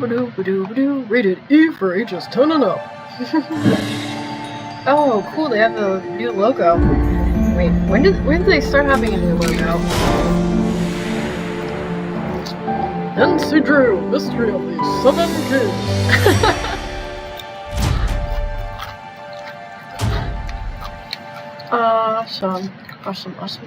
Rated E for ages 10 and up. Oh, cool, they have a new logo. Wait, when did they start having a new logo? Nancy Drew, Mystery of the 7 Keys.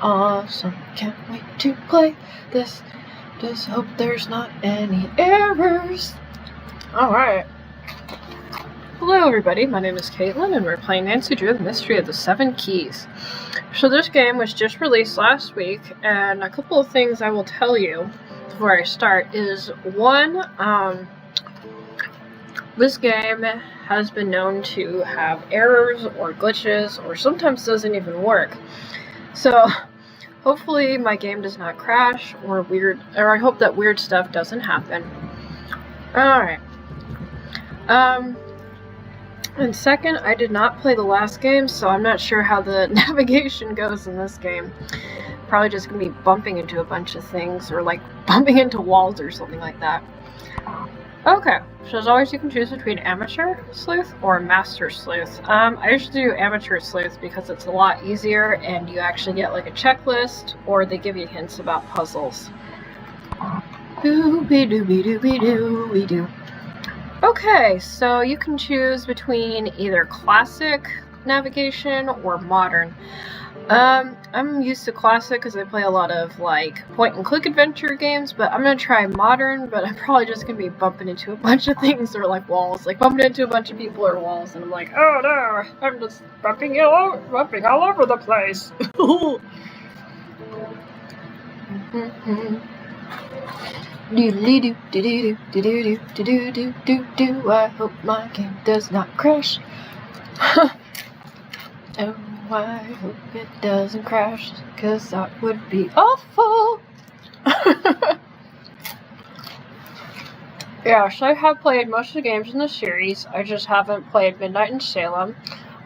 Awesome. Can't wait to play this. Just hope there's not any errors. Alright. Hello everybody, my name is Caitlin and we're playing Nancy Drew, the Mystery of the 7 Keys. So this game was just released last week, and a couple of things I will tell you before I start is, one, this game has been known to have errors or glitches, or sometimes doesn't even work. So hopefully my game does not crash or I hope that weird stuff doesn't happen. Alright. And second, I did not play the last game, so I'm not sure how the navigation goes in this game. Probably just gonna be bumping into a bunch of things, or like bumping into walls or something like that. Okay, so as always you can choose between Amateur Sleuth or Master Sleuth. I usually do Amateur Sleuth because it's a lot easier and you actually get like a checklist, or they give you hints about puzzles. Doobie-doobie-doobie-doobie-doo. Okay, so you can choose between either classic navigation or modern. I'm used to classic because I play a lot of like point-and-click adventure games, but I'm gonna try modern, but I'm probably just gonna be bumping into a bunch of things, or like walls, like bumping into a bunch of people or walls, and I'm like, oh no, I'm just bumping all over the place. I hope my game does not crash. Oh, I hope it doesn't crash, cause that would be awful. Yeah, so I have played most of the games in the series. I just haven't played Midnight in Salem.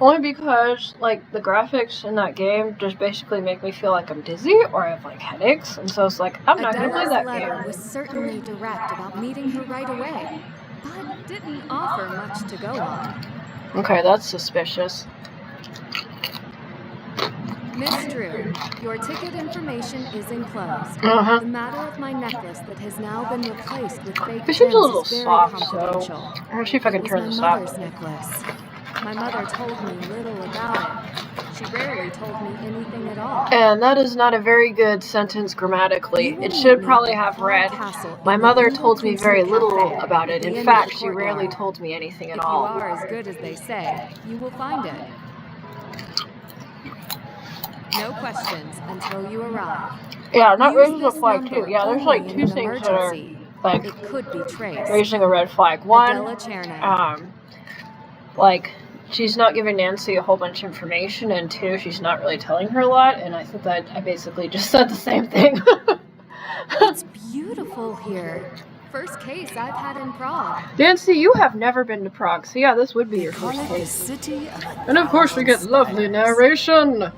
Only because, like, the graphics in that game just basically make me feel like I'm dizzy or I have, like, headaches. And so it's like, I'm not going to play that letter game. Was certainly direct about meeting her right away, but didn't offer much to go on. Okay, that's suspicious. Miss Drew, your ticket information is enclosed. Uh-huh. The matter of my necklace that has now been replaced with fake This seems a little gems is very soft, so confidential. I'm going to see if I can turn It was this my up. mother's necklace. My mother told me little about it. She rarely told me anything at all. And that is not a very good sentence grammatically. It should probably have read, my mother told me very little about it. In fact, she rarely told me anything at all. If you are as good as they say, you will find it. No questions until you arrive. Yeah, that Use raises a this flag number too. Yeah, there's only like in two an things that are emergency. like It could be traced. raising a red flag. One, Adela Chernow. like, she's not giving Nancy a whole bunch of information, and two, she's not really telling her a lot, and I think that I basically just said the same thing. It's beautiful here. First case I've had in Prague. Nancy, you have never been to Prague, so yeah, this would be your first case. And of course we get lovely narration.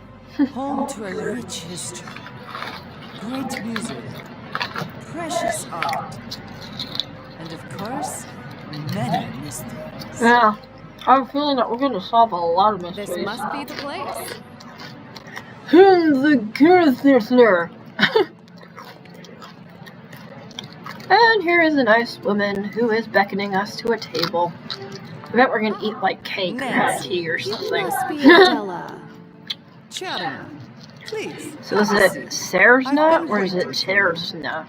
Home to a rich history, great music, precious art, and of course, many mysteries. Yeah, I'm feeling that we're going to solve a lot of mysteries. This must be the place. The Kirthner. And here is a nice woman who is beckoning us to a table. I bet we're going to eat like cake or tea or It something. must be Adela. Chernow, please. So is it Sersna or is it Sersna?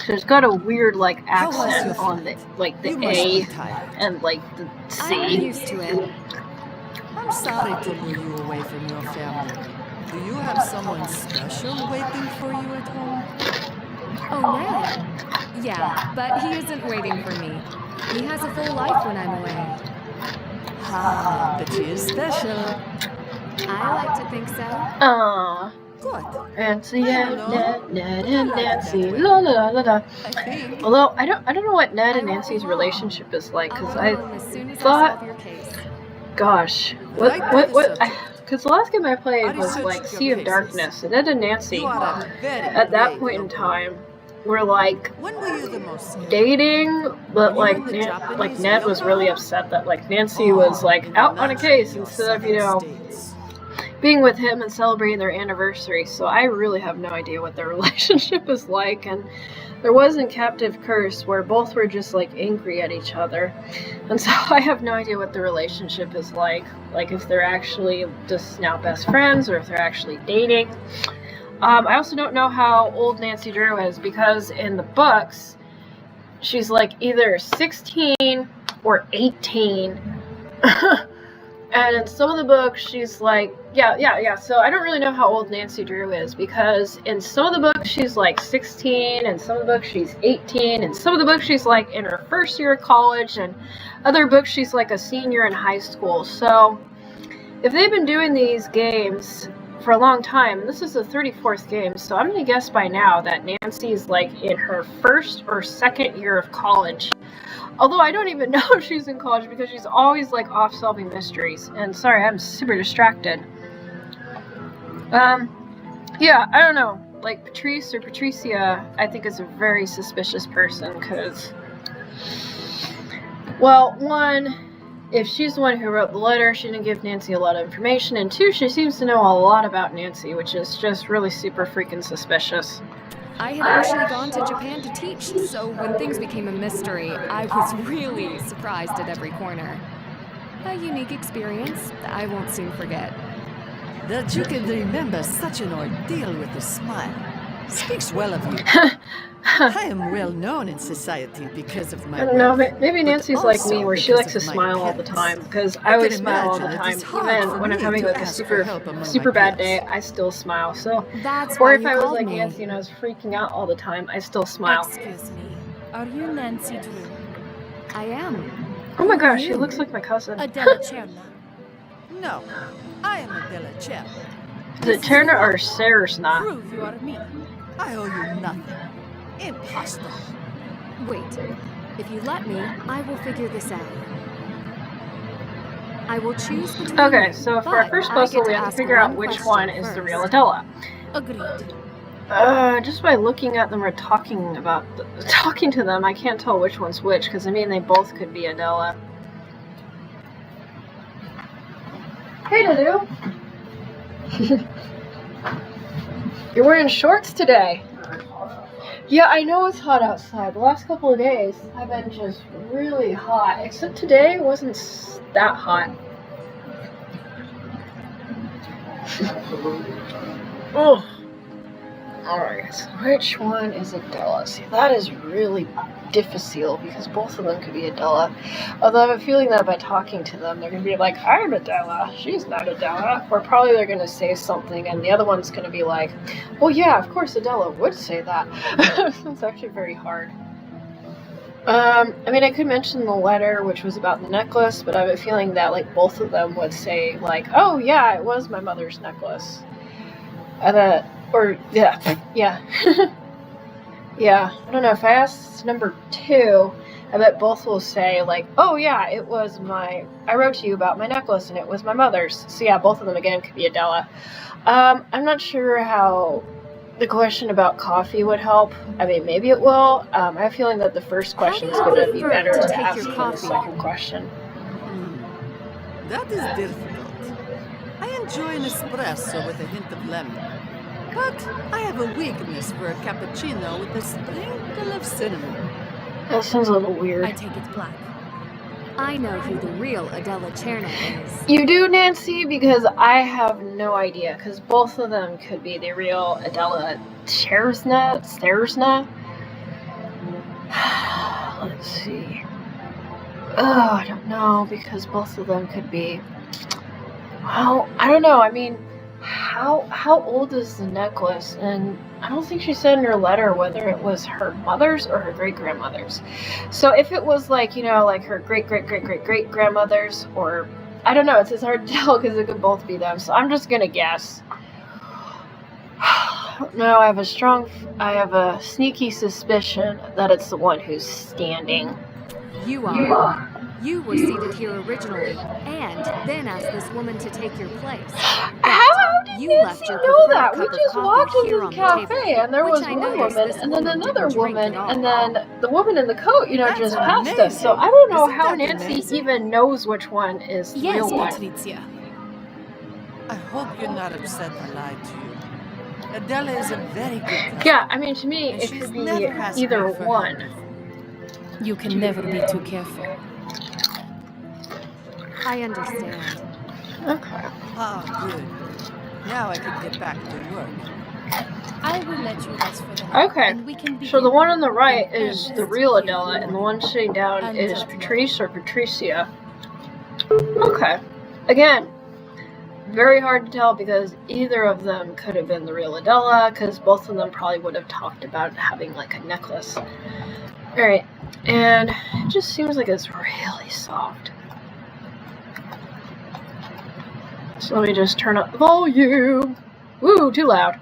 So it's got a weird like accent on the like the You must A be tired. and like the I'm C. used to it. I'm sorry to lure you away from your family. Do you have someone special waiting for you at home? Oh, Ned. Yeah, but he isn't waiting for me. He has a full life when I'm away. Ah, but she is special. I like to think so. Aww. Good. Nancy and Ned and Nancy. La la la la la. I think. Although I don't know what Ned and Nancy's relationship is like, I'll because go I home as soon as I thought, solve your case. gosh, because the last game I played was like Sea of Darkness, and Ned and Nancy, You are a very at that brave point in little time, were like When were you the most scared? dating, but When you like were the Japanese Ned was really yoga? upset that like Nancy was like in out on a case your instead of, southern states. being with him and celebrating their anniversary. So I really have no idea what their relationship is like. And there was in Captive Curse where both were just like angry at each other. And so I have no idea what the relationship is like if they're actually just now best friends or if they're actually dating. I also don't know how old Nancy Drew is, because in the books she's like either 16 or 18. And in some of the books, she's like, yeah. So I don't really know how old Nancy Drew is, because in some of the books, she's like 16, and some of the books, she's 18, and some of the books, she's like in her first year of college, and other books, she's like a senior in high school. So if they've been doing these games for a long time, this is the 34th game, so I'm going to guess by now that Nancy's like in her first or second year of college. Although I don't even know if she's in college, because she's always like off solving mysteries. And sorry, I'm super distracted. Yeah, I don't know. Like Patrice or Patricia, I think is a very suspicious person, because, well, one, if she's the one who wrote the letter, she didn't give Nancy a lot of information, and two, she seems to know a lot about Nancy, which is just really super freaking suspicious. I had actually gone to Japan to teach, so when things became a mystery, I was really surprised at every corner. A unique experience that I won't soon forget. That you can remember such an ordeal with a smile speaks well of you. I am well known in society because of my I don't know, wealth, maybe but Nancy's like me, also where she likes because to of my smile all the appearance. time, because I I always can smile all the imagine it time. is hard Even for when I'm me having to like a ask for help super among my bad peers. day, I still smile. So, That's or why if you I was called like me. Nancy and I was freaking out all the time, I still smile. Excuse me. Are you Nancy Drew? I am. Oh my gosh, she looks like my cousin. Adela Cherna. No, I am Adela Cher. Is it Turner or Sarsna? Prove you are me. I owe you nothing. Imposter. Wait. If you let me, I will figure this out. I will choose between Okay, you, so for our but first I puzzle, get we to have to ask figure out one which question one is the first. real Adela. Agreed. Just by looking at them or talking to them, I can't tell which one's which, because I mean they both could be Adela. Hey, Dudu. You're wearing shorts today. Yeah, I know it's hot outside. The last couple of days have been just really hot, except today it wasn't that hot. Oh. Alright, so which one is Adela? See, that is really difficile, because both of them could be Adela. Although I have a feeling that by talking to them, they're going to be like, I'm Adela, she's not Adela. Or probably they're going to say something, and the other one's going to be like, well, yeah, of course Adela would say that. It's actually very hard. I mean, I could mention the letter, which was about the necklace, but I have a feeling that, like, both of them would say, like, oh, yeah, it was my mother's necklace. Yeah. Yeah, I don't know, if I ask number 2, I bet both will say, like, oh yeah, I wrote to you about my necklace and it was my mother's. So yeah, both of them again could be Adela. I'm not sure how the question about coffee would help. I mean, maybe it will. I have a feeling that the first question is going to be better to to take ask your than the coffee? second question. That is difficult. I enjoy an espresso with a hint of lemon. But I have a weakness for a cappuccino with a sprinkle of cinnamon. That sounds a little I weird. take it black. I know who the real Adela Cherna is. You do, Nancy? Because I have no idea. Because both of them could be the real Adela Cherna. Let's see. Oh, I don't know. Because both of them could be. Well, I don't know. I mean, how old is the necklace? And I don't think she said in her letter whether it was her mother's or her great-grandmother's. So if it was like, like her great-great-great-great-great-grandmother's, or I don't know, it's hard to tell because it could both be them. So I'm just gonna guess. No, I have a sneaky suspicion that it's the one who's standing. You are. You were seated here originally, and then asked this woman to take your place. How How did You Nancy left your know preferred that? cup We of just coffee walked into here the on the cafe table, and there which was I one noticed woman this and then woman another didn't drink woman at all. and then the woman in the coat, That's just passed us. So amazing. I don't know Isn't how that Nancy amazing? even knows which one is the Yes, real one. Patrizia. I hope you're not upset I lied to you. Adela is a very good customer. Yeah, I mean, to me, And it she's could be never asked either me for one. help. You can never be too careful. I understand. Okay. Ah, good. Now I can get back to work. I will let you rest for the night. Okay. And we can begin. So the one on the right in is the earnest real here Adela, and the tomorrow. one sitting down Until is tomorrow. Patrice or Patricia. Okay. Again, very hard to tell because either of them could have been the real Adela, because both of them probably would have talked about having like a necklace. Alright, and it just seems like it's really soft. So let me just turn up the volume. Woo, too loud.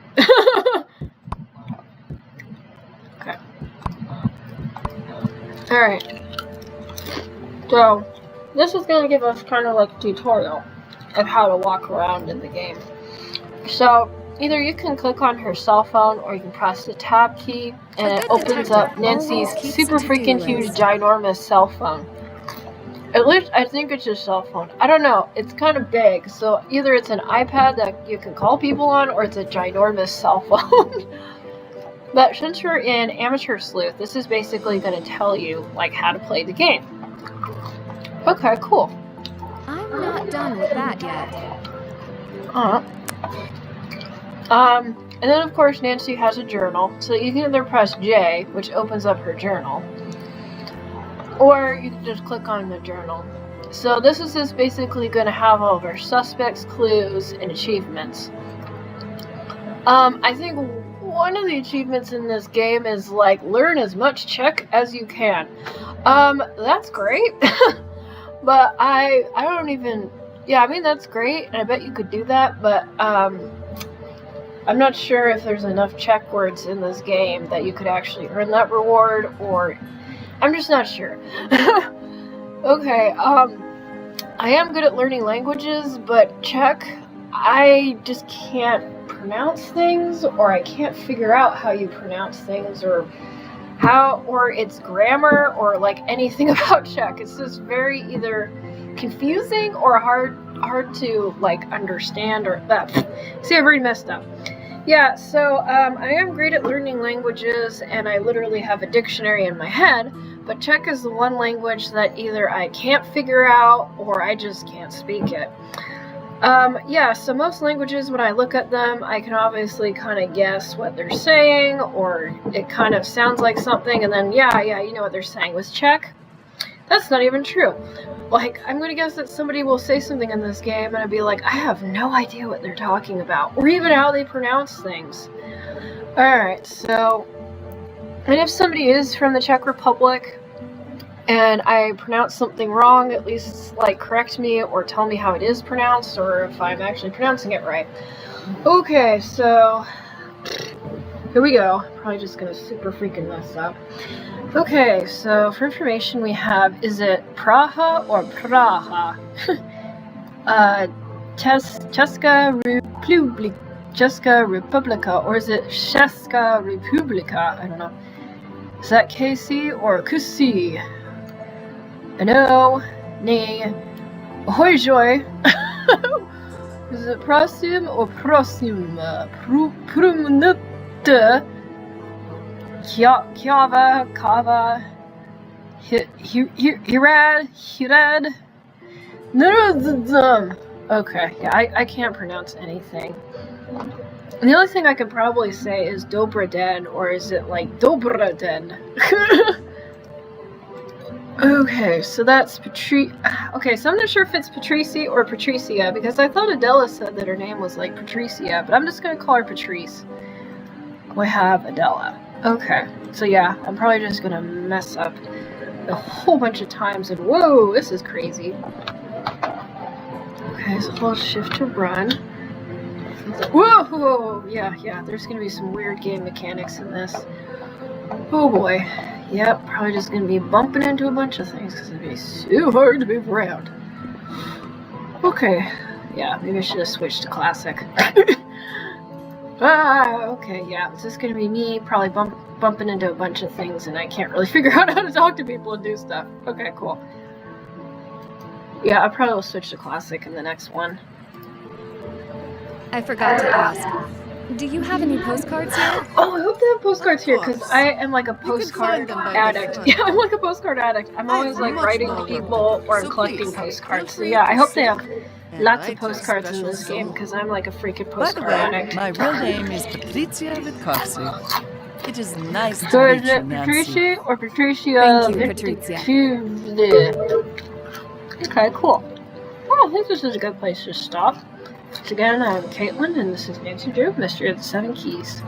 Okay. Alright. So, this is going to give us kind of like a tutorial of how to walk around in the game. So, either you can click on her cell phone or you can press the tab key and A it good opens detective up Nancy's always keeps super a to-do freaking huge, list. ginormous cell phone. At least I think it's a cell phone. I don't know. It's kind of big, so either it's an iPad that you can call people on or it's a ginormous cell phone. But since you're in Amateur Sleuth, this is basically going to tell you like how to play the game. Okay, cool. I'm not done with that yet. And then of course Nancy has a journal, so you can either press J, which opens up her journal, or you can just click on the journal. So this is just basically going to have all of our suspects, clues, and achievements. I think one of the achievements in this game is like learn as much Czech as you can. That's great. But I don't even, yeah, I mean that's great, and I bet you could do that, but I'm not sure if there's enough Czech words in this game that you could actually earn that reward, or I'm just not sure. Okay, I am good at learning languages, but Czech, I just can't pronounce things, or I can't figure out how you pronounce things, or its grammar, or like anything about Czech. It's just very either confusing or hard to like understand, or see, I've already messed up. Yeah, so I am great at learning languages, and I literally have a dictionary in my head, but Czech is the one language that either I can't figure out or I just can't speak it. Yeah, so most languages, when I look at them, I can obviously kind of guess what they're saying, or it kind of sounds like something, and then, yeah, you know what they're saying. With Czech, that's not even true. Like, I'm gonna guess that somebody will say something in this game, and I'd be like, I have no idea what they're talking about, or even how they pronounce things. Alright, so, and if somebody is from the Czech Republic, and I pronounce something wrong, at least like correct me or tell me how it is pronounced, or if I'm actually pronouncing it right. Okay, so here we go. Probably just gonna super freaking mess up. Okay, so for information we have, is it Praha or Praha? Česká Republika, or is it Česká Republika? I don't know. Is that KC or Kusy? No, nay, hojžoj. Is it prosim or prosim? Prumnute, kjava, kava, hirad. Okay, yeah, I can't pronounce anything. And the only thing I could probably say is Dobrý den, or is it like Dobrý den? Okay, so that's Okay, so I'm not sure if it's Patricia or Patricia, because I thought Adela said that her name was like Patricia, but I'm just gonna call her Patrice. We have Adela. Okay, so yeah, I'm probably just gonna mess up a whole bunch of times, and whoa, this is crazy. Okay, so hold shift to run. Whoa, yeah, there's gonna be some weird game mechanics in this. Oh boy. Yep, probably just gonna be bumping into a bunch of things because it'd be so hard to move around. Okay, Yeah, maybe I should have switched to classic. Okay, yeah. It's just gonna be me probably bumping into a bunch of things and I can't really figure out how to talk to people and do stuff. Okay, cool. Yeah, I probably will switch to classic in the next one. I forgot to ask. Do you have any postcards here? Oh, I hope they have postcards here, because I am like a postcard find them by addict. the front. Yeah, I'm like a postcard addict. I'm always like much writing more to work people to do, or so collecting please, postcards. So feel yeah, free I to hope they sit have and lots write of your postcards in special this game, song. because I'm like a freaking By the postcard way, addict. my real name is Patricia Vitcorsi. It is nice So to is meet you, it Nancy. Patricia or Patricia? Thank you, Patricia. Okay, cool. Well, I think this is a good place to stop. Once again, I'm Caitlin, and this is Nancy Drew, Mystery of the Seven Keys.